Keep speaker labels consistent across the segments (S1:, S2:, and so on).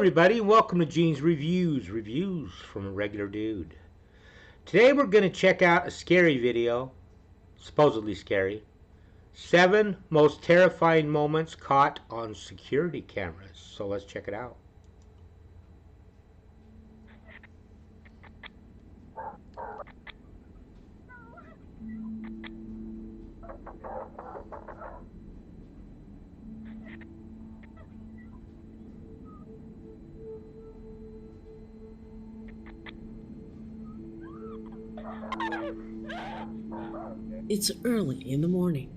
S1: everybody, and welcome to Gene's Reviews from a regular dude. Today we're going to check out a scary video, supposedly scary. 7 most terrifying moments caught on security cameras. So let's check it out.
S2: It's early in the morning,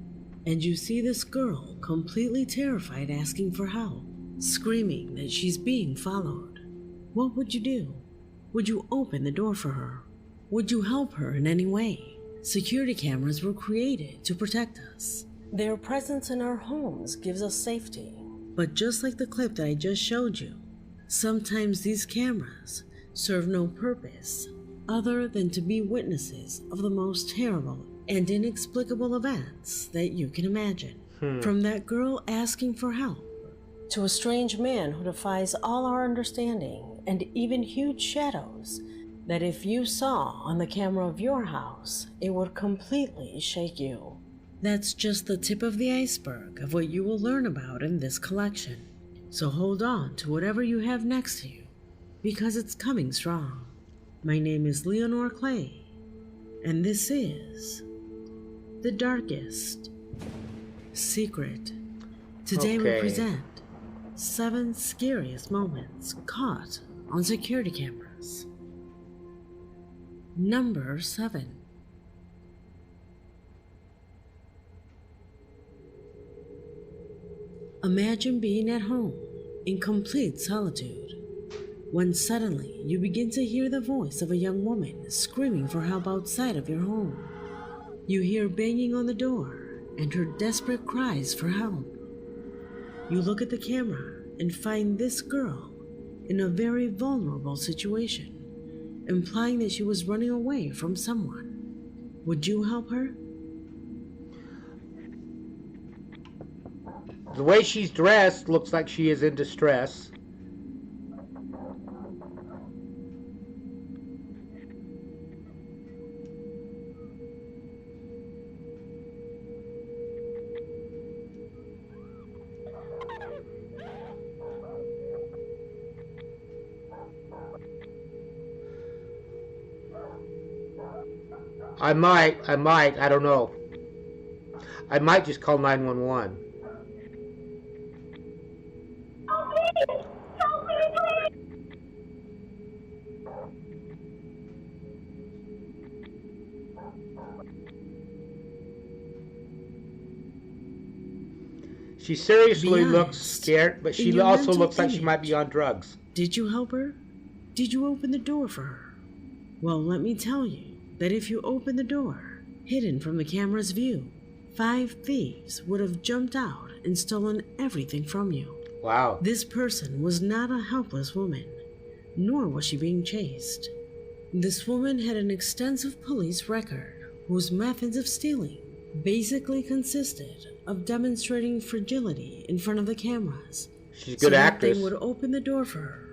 S2: and you see this girl completely terrified asking for help, screaming that she's being followed. What would you do? Would you open the door for her? Would you help her in any way? Security cameras were created to protect us. Their presence in our homes gives us safety. But just like the clip that I just showed you, sometimes these cameras serve no purpose other than to be witnesses of the most terrible and inexplicable events that you can imagine. From that girl asking for help, to a strange man who defies all our understanding, and even huge shadows that if you saw on the camera of your house, it would completely shake you. That's just the tip of the iceberg of what you will learn about in this collection. So hold on to whatever you have next to you, because it's coming strong. My name is Leonore Clay, and this is The Darkest Secret. Today we present 7 scariest moments caught on security cameras. Number 7. Imagine being at home in complete solitude, when suddenly you begin to hear the voice of a young woman screaming for help outside of your home. You hear banging on the door and her desperate cries for help. You look at the camera and find this girl in a very vulnerable situation, implying that she was running away from someone. Would you help her?
S1: The way she's dressed looks like she is in distress. I don't know. I might just call 911. She seriously looks scared, but she also looks like she might be on drugs.
S2: Did you help her? Did you open the door for her? Well, let me tell you that if you open the door, hidden from the camera's view, 5 thieves would have jumped out and stolen everything from you.
S1: Wow.
S2: This person was not a helpless woman, nor was she being chased. This woman had an extensive police record whose methods of stealing basically consisted of demonstrating fragility in front of the cameras.
S1: She's a good actress.
S2: They would open the door for her.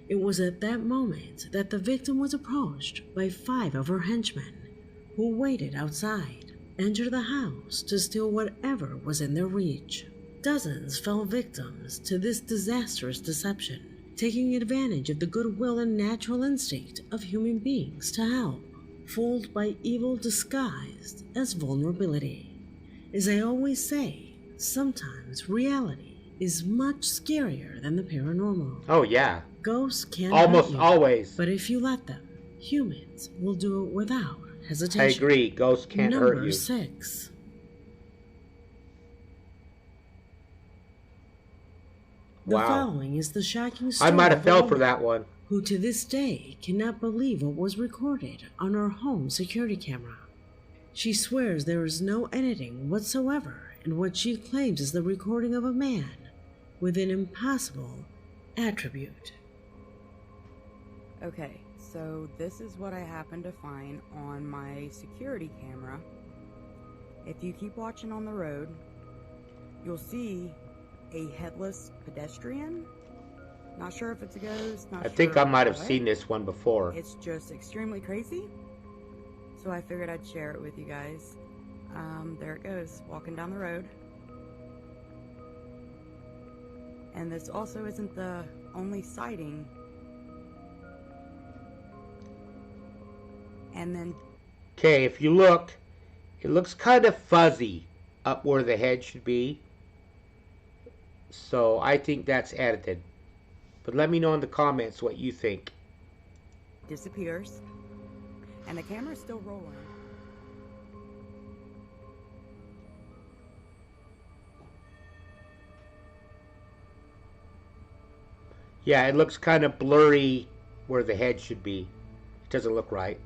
S2: It was at that moment that the victim was approached by 5 of her henchmen, who waited outside, entered the house to steal whatever was in their reach. Dozens fell victims to this disastrous deception, taking advantage of the goodwill and natural instinct of human beings to help, fooled by evil disguised as vulnerability. As I always say, sometimes reality is much scarier than the paranormal.
S1: Oh yeah.
S2: Ghosts can't
S1: almost
S2: hurt you,
S1: always.
S2: but if you let them, humans will do it without hesitation.
S1: I agree. Ghosts can't hurt you.
S2: Number 6. The following is the shocking story
S1: I might have
S2: of a
S1: fell for
S2: woman
S1: that one.
S2: who to this day cannot believe what was recorded on her home security camera. She swears there is no editing whatsoever in what she claims is the recording of a man with an impossible attribute.
S3: Okay, so this is what I happened to find on my security camera. If you keep watching on the road, you'll see a headless pedestrian Not sure if it's a ghost. Not
S1: I think
S3: sure
S1: I might have
S3: what.
S1: seen this one before.
S3: It's just extremely crazy. So I figured I'd share it with you guys. There it goes, walking down the road. And this also isn't the only sighting. And then...
S1: Okay, if you look, it looks kind of fuzzy up where the head should be. So I think that's edited. But let me know in the comments what you think.
S3: disappears. And the camera's still rolling.
S1: Yeah, it looks kind of blurry where the head should be. It doesn't look right.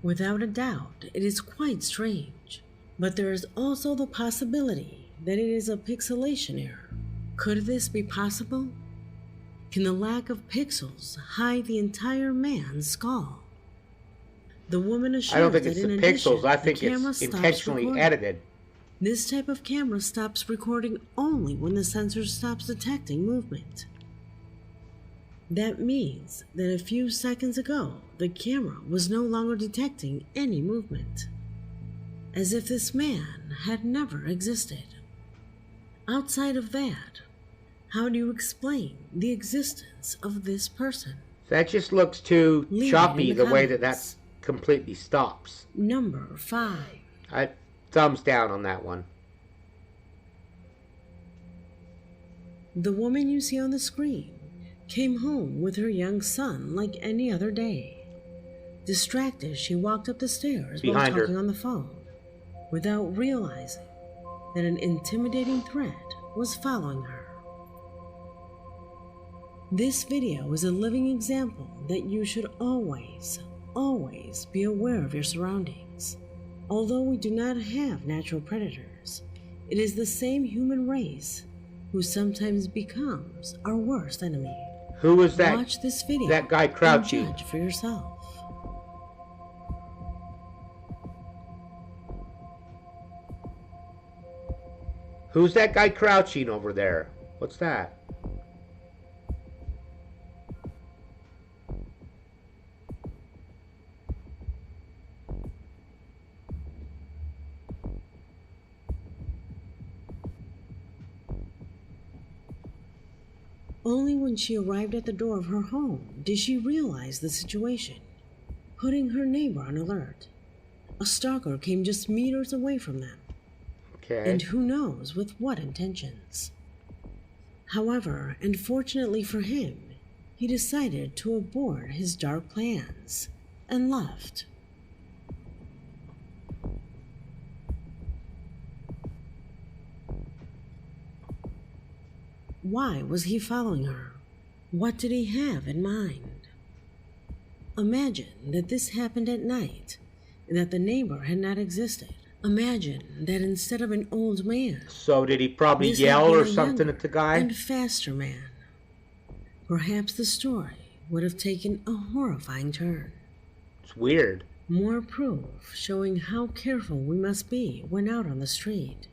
S2: Without a doubt, it is quite strange, but there is also the possibility that it is a pixelation error. Could this be possible? Can the lack of pixels hide the entire man's skull? The woman assures
S1: I don't think
S2: that
S1: it's
S2: in
S1: the
S2: addition,
S1: pixels. I
S2: the
S1: think
S2: camera
S1: it's
S2: stops
S1: intentionally
S2: recording.
S1: edited.
S2: This type of camera stops recording only when the sensor stops detecting movement. That means that a few seconds ago, the camera was no longer detecting any movement, as if this man had never existed. Outside of that, how do you explain the existence of this person?
S1: That just looks too
S2: Leave it
S1: choppy
S2: in the
S1: the way that
S2: comments.
S1: that completely stops.
S2: Number 5.
S1: Thumbs down on that one.
S2: The woman you see on the screen came home with her young son like any other day. Distracted, she walked up the stairs while
S1: Behind her.
S2: talking on the phone, without realizing that an intimidating threat was following her. This video is a living example that you should always be aware of your surroundings. Although we do not have natural predators, it is the same human race who sometimes becomes our worst enemy.
S1: Who was that?
S2: Watch this video
S1: that guy crouching?
S2: and judge for yourself.
S1: Who's that guy crouching over there? What's that?
S2: Only when she arrived at the door of her home did she realize the situation, putting her neighbor on alert. A stalker came just meters away from them,
S1: Okay.
S2: and who knows with what intentions. However, unfortunately for him, he decided to abort his dark plans and left. Why was he following her? What did he have in mind? Imagine that this happened at night and that the neighbor had not existed. Imagine that instead of an old man,
S1: So did he probably
S2: this had
S1: yell
S2: been
S1: or
S2: a
S1: something
S2: younger
S1: at the guy?
S2: and faster man. Perhaps the story would have taken a horrifying turn.
S1: It's weird.
S2: More proof showing how careful we must be when out on the street.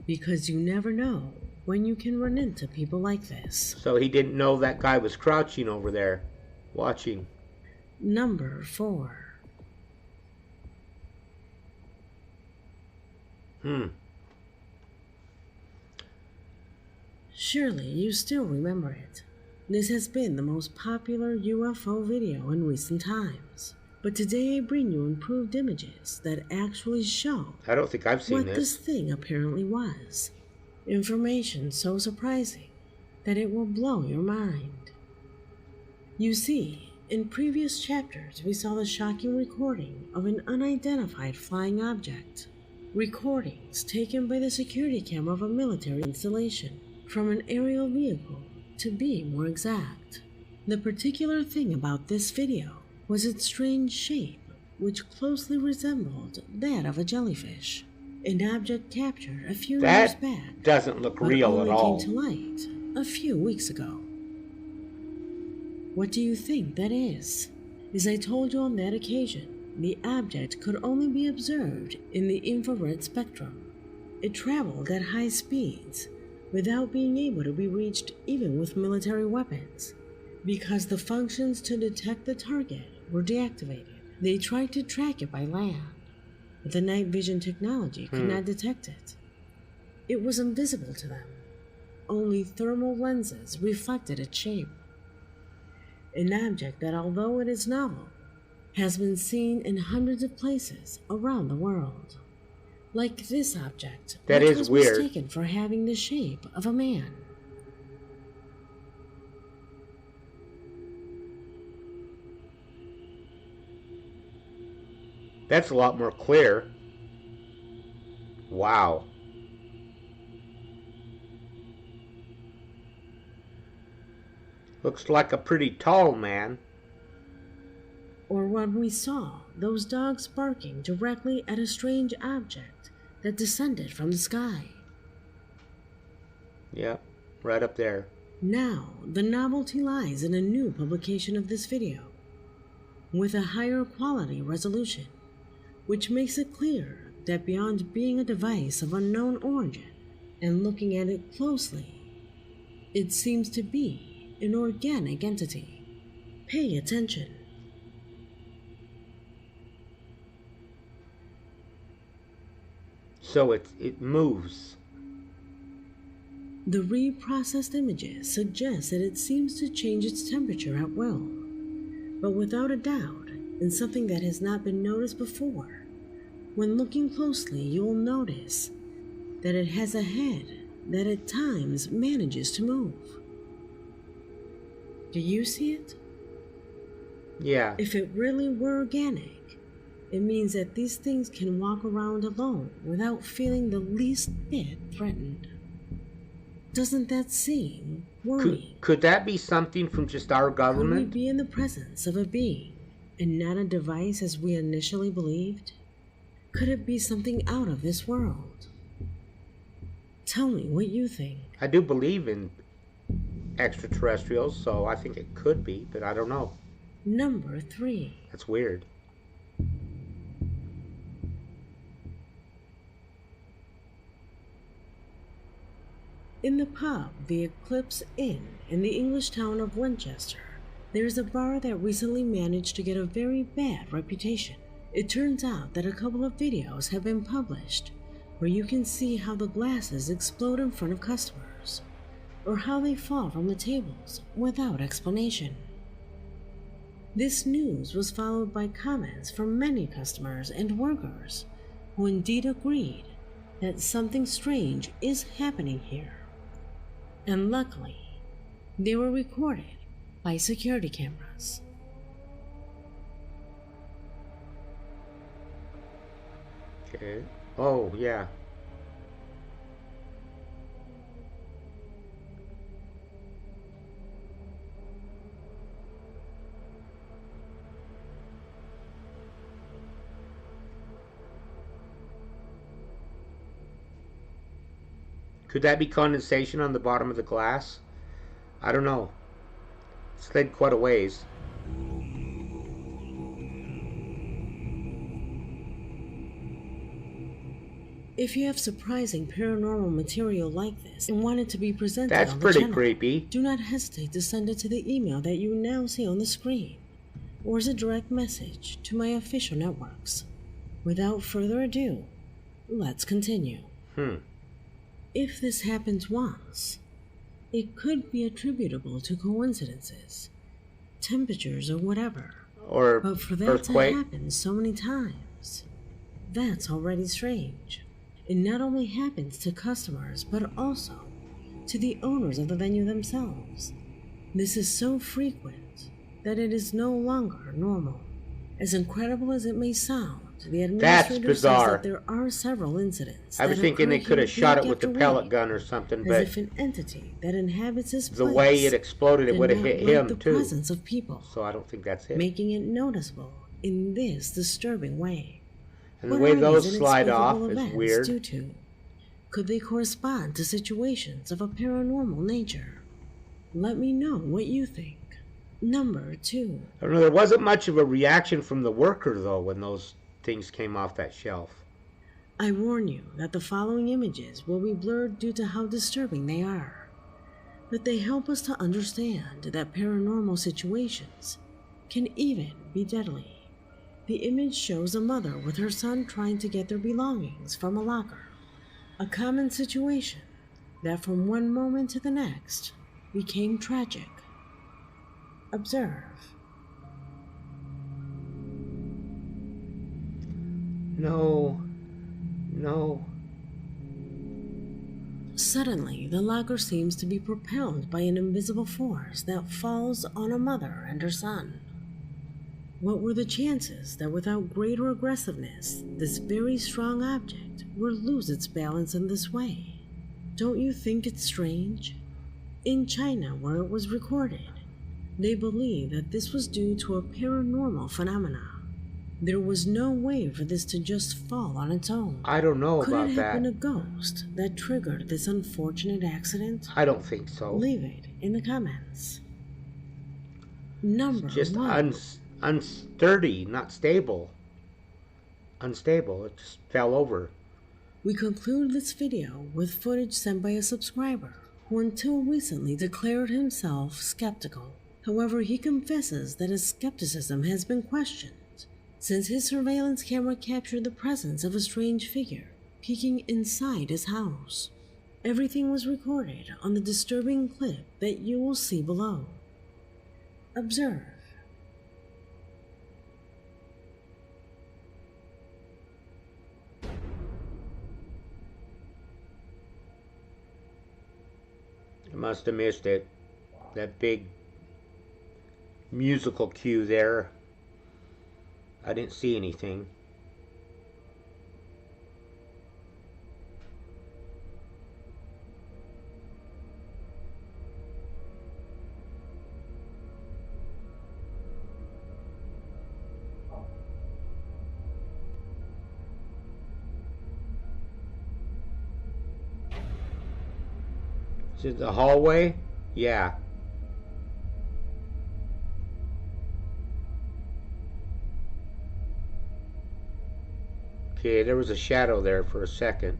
S2: Because you never know when you can run into people like this.
S1: So he didn't know that guy was crouching over there, watching.
S2: Number 4. Surely you still remember it. This has been the most popular UFO video in recent times. But today I bring you improved images that actually show
S1: I don't think I've seen
S2: what
S1: this.
S2: this thing apparently was. Information so surprising that it will blow your mind. You see, in previous chapters we saw the shocking recording of an unidentified flying object. Recordings taken by the security camera of a military installation, from an aerial vehicle to be more exact. The particular thing about this video was its strange shape, which closely resembled that of a jellyfish, an object captured a few years
S1: That
S2: back,
S1: doesn't look
S2: but
S1: real
S2: only
S1: at all.
S2: came to light a few weeks ago. What do you think that is? As I told you on that occasion, the object could only be observed in the infrared spectrum. It traveled at high speeds, without being able to be reached even with military weapons, because the functions to detect the target were deactivated. They tried to track it by land, but the night vision technology could not detect it. It was invisible to them. Only thermal lenses reflected its shape. An object that, although it is novel, has been seen in hundreds of places around the world. Like this object,
S1: That
S2: which
S1: is
S2: was
S1: weird.
S2: mistaken for having the shape of a man.
S1: That's a lot more clear. Wow. Looks like a pretty tall man.
S2: Or when we saw those dogs barking directly at a strange object that descended from the sky.
S1: Yep, right up there.
S2: Now, the novelty lies in a new publication of this video, with a higher quality resolution, which makes it clear that beyond being a device of unknown origin and looking at it closely, it seems to be an organic entity. Pay attention.
S1: So it moves.
S2: The reprocessed images suggest that it seems to change its temperature at will, but without a doubt, in something that has not been noticed before. When looking closely, you will notice that it has a head that at times manages to move. Do you see it?
S1: Yeah.
S2: If it really were organic, it means that these things can walk around alone without feeling the least bit threatened. Doesn't that seem worrying?
S1: Could that be something from just our
S2: Could we
S1: government?
S2: be in the presence of a being and not a device as we initially believed? Could it be something out of this world? Tell me what you think.
S1: I do believe in extraterrestrials, so I think it could be, but I don't know.
S2: Number 3.
S1: That's weird.
S2: In the pub, the Eclipse Inn in the English town of Winchester, there is a bar that recently managed to get a very bad reputation. It turns out that a couple of videos have been published where you can see how the glasses explode in front of customers, or how they fall from the tables without explanation. This news was followed by comments from many customers and workers who indeed agreed that something strange is happening here. And luckily, they were recorded by security cameras.
S1: Okay. Oh, yeah. Could that be condensation on the bottom of the glass? I don't know. It slid quite a ways.
S2: If you have surprising paranormal material like this and want it to be presented
S1: That's
S2: on the
S1: pretty
S2: channel,
S1: creepy.
S2: do not hesitate to send it to the email that you now see on the screen, or as a direct message to my official networks. Without further ado, let's continue. If this happens once, it could be attributable to coincidences, temperatures, or whatever.
S1: Or
S2: But for that
S1: earthquake.
S2: to happen so many times, that's already strange. It not only happens to customers, but also to the owners of the venue themselves. This is so frequent that it is no longer normal. As incredible as it may sound, the administrator says
S1: bizarre.
S2: that there are several incidents.
S1: I was
S2: that
S1: thinking they
S2: occur
S1: could have
S2: here
S1: shot it
S2: week
S1: with the
S2: after
S1: pellet
S2: week,
S1: gun or something,
S2: as
S1: but
S2: if an entity that inhabits this
S1: the
S2: place
S1: way it exploded, it
S2: did
S1: would have
S2: not
S1: hit
S2: like
S1: him
S2: the
S1: too.
S2: presence of people,
S1: So I don't think that's it.
S2: making it noticeable in this disturbing way.
S1: And the
S2: What
S1: way
S2: are
S1: those
S2: these
S1: slide off
S2: inexplicable
S1: is
S2: events
S1: weird.
S2: due to? Could they correspond to situations of a paranormal nature? Let me know what you think. Number 2.
S1: I don't know, there wasn't much of a reaction from the worker though when those things came off that shelf.
S2: I warn you that the following images will be blurred due to how disturbing they are, but they help us to understand that paranormal situations can even be deadly. The image shows a mother with her son trying to get their belongings from a locker, a common situation that from one moment to the next became tragic. Observe.
S1: No.
S2: Suddenly, the locker seems to be propelled by an invisible force that falls on a mother and her son. What were the chances that without greater aggressiveness, this very strong object would lose its balance in this way? Don't you think it's strange? In China, where it was recorded, they believe that this was due to a paranormal phenomena. There was no way for this to just fall on its own.
S1: I don't know
S2: Could
S1: about
S2: it have
S1: that.
S2: been a ghost that triggered this unfortunate accident?
S1: I don't think so.
S2: Leave it in the comments. Number
S1: Just
S2: 1.
S1: unsturdy, not stable. Unstable. It just fell over.
S2: We conclude this video with footage sent by a subscriber who until recently declared himself skeptical. However, he confesses that his skepticism has been questioned since his surveillance camera captured the presence of a strange figure peeking inside his house. Everything was recorded on the disturbing clip that you will see below. Observe.
S1: I must have missed it. That big musical cue there. I didn't see anything. Is it the hallway? Yeah. Okay, there was a shadow there for a second.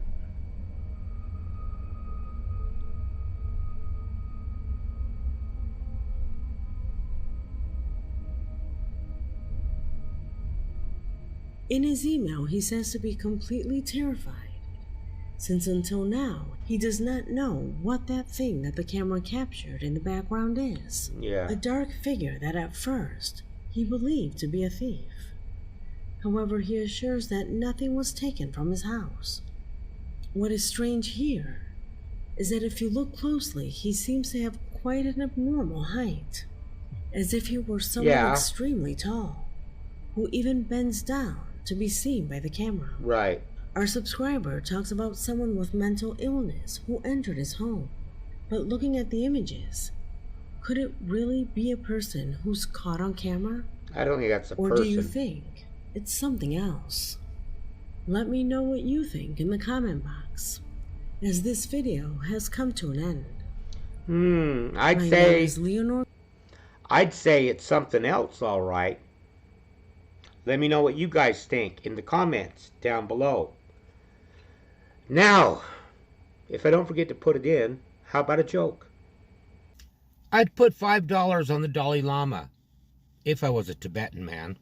S2: In his email, he says to be completely terrified, since until now, he does not know what that thing that the camera captured in the background is.
S1: Yeah.
S2: A dark figure that at first he believed to be a thief. However, he assures that nothing was taken from his house. What is strange here is that if you look closely, he seems to have quite an abnormal height, as if he were someone extremely tall, who even bends down to be seen by the camera.
S1: Right.
S2: Our subscriber talks about someone with mental illness who entered his home, but looking at the images, could it really be a person who's caught on camera?
S1: I don't think that's a person.
S2: Or do you think it's something else? Let me know what you think in the comment box, as this video has come to an end.
S1: I'd
S2: My
S1: say
S2: name is Leonor.
S1: I'd say it's something else, all right. Let me know what you guys think in the comments down below. Now, if I don't forget to put it in, how about a joke? I'd put $5 on the Dalai Lama if I was a Tibetan man.